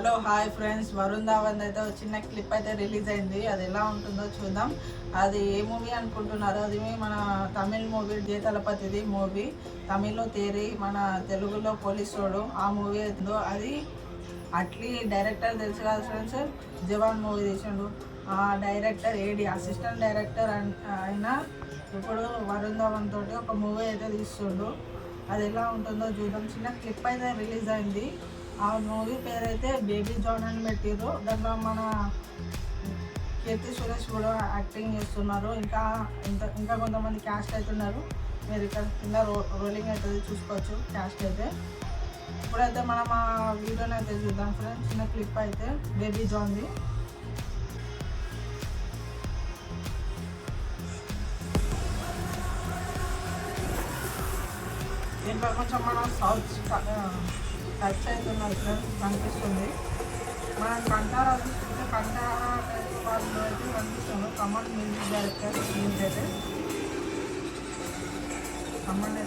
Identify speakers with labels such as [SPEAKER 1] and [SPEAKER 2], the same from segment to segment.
[SPEAKER 1] Hello hi friends, Varun Dhawan అయితే చిన్న clip అయితే రిలీజ్ అయింది. అది ఎలా ఉంటుందో చూద్దాం. అది ఏ మూవీ అనుకుంటున్నారు? అది మన తమిళ్ మూవీ జయతలపతిది మూవీ. తమిళ్లో తేరి, మన తెలుగులో పోలీసోడు. ఆ మూవీ అవుతుందో అది అట్లీ డైరెక్టర్ తెలుసు కదా ఫ్రెండ్స్, జవాన్ మూవీ తీసిండు. ఆ డైరెక్టర్ ఏడి అసిస్టెంట్ డైరెక్టర్ అయినా ఇప్పుడు వరుణ్ ధావన్ తోటి ఒక మూవీ అయితే తీస్తుండు. అది ఎలా ఉంటుందో చూద్దాం. చిన్న క్లిప్ అయితే రిలీజ్ అయింది. ఆ మూవీ పేరు అయితే బేబీ జాన్ అని పెట్టిర్రు. దాంట్లో మన కీర్తి సురేష్ కూడా యాక్టింగ్ చేస్తున్నారు. ఇంకా కొంతమంది క్యాస్ట్ అయితే ఉన్నారు. మీరు ఇక్కడ కింద రోలింగ్ అవుతుంది, చూసుకోవచ్చు క్యాస్ట్ అయితే. ఇప్పుడైతే మనం ఆ వీడియోని అయితే చూద్దాం ఫ్రెండ్స్. చిన్న క్లిప్ అయితే బేబీ జాన్ది. దీంట్లో కొంచెం మనం సౌత్ టచ్ అవుతున్నారు ఫ్రెండ్స్, కనిపిస్తుంది. మనం కంటారా చూసుకుంటే కంటారా వాళ్ళు అయితే కనిపిస్తుంది. కమల్ మ్యూజిక్ డైరెక్టర్ అయితే కమల్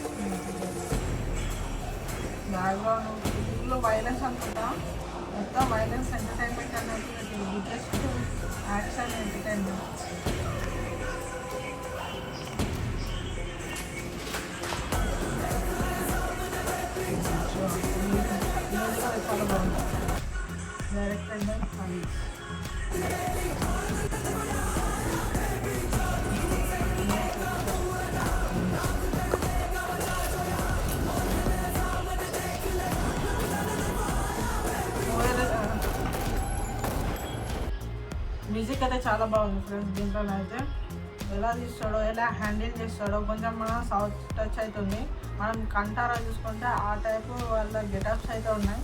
[SPEAKER 1] బ్యాక్గ్రౌండ్ ఫుల్ వైలెన్స్ అనుకుంటా. మొత్తం వైలెన్స్ ఎంటర్టైన్మెంట్ అనేది బిగ్గెస్ట్ యాక్షన్ ఎంటర్టైన్మెంట్. చాలా బాగుంది. Director by Harish. మ్యూజిక్ అయితే చాలా బాగుంది ఫ్రెండ్స్. దీంట్లో అయితే ఎలా తీస్తాడో, ఎలా హ్యాండిల్ చేస్తాడో కొంచెం మనం సౌత్ టచ్ అవుతుంది. మనం కంటారా చూసుకుంటే ఆ టైపు వాళ్ళ గెటప్స్ అయితే ఉన్నాయి.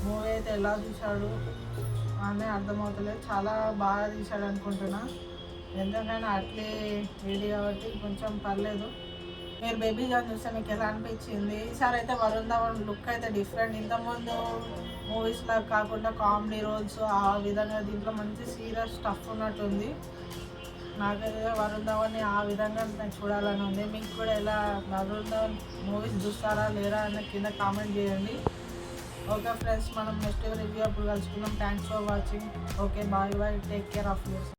[SPEAKER 1] మూవీ అయితే ఎలా తీశాడు అని అర్థమవుతలేదు. చాలా బాగా తీశాడు అనుకుంటున్నా. ఎందుకైనా అట్లే రెడీ కాబట్టి కొంచెం పర్లేదు. మీరు బేబీ జాన్ చూస్తే మీకు ఎలా అనిపించింది? ఈసారి అయితే వరుణ్ ధావన్ లుక్ అయితే డిఫరెంట్. ఇంతకుముందు మూవీస్లో కాకుండా కామెడీ రోల్స్ ఆ విధంగా దీంట్లో మంచి సీరియస్ స్టఫ్ ఉన్నట్టుంది. నాకైతే వరుణ్ ధావన్ని ఆ విధంగా నాకు చూడాలని ఉంది. మీకు కూడా ఎలా వరుణ్ ధావన్ మూవీస్ చూస్తారా లేరా అని కింద కామెంట్ చేయండి. ఓకే ఫ్రెండ్స్, మనం నెక్స్ట్ రివ్యూ అప్పుడు కలుసుకుందాం. Thanks for watching. Okay, bye bye, take care of your.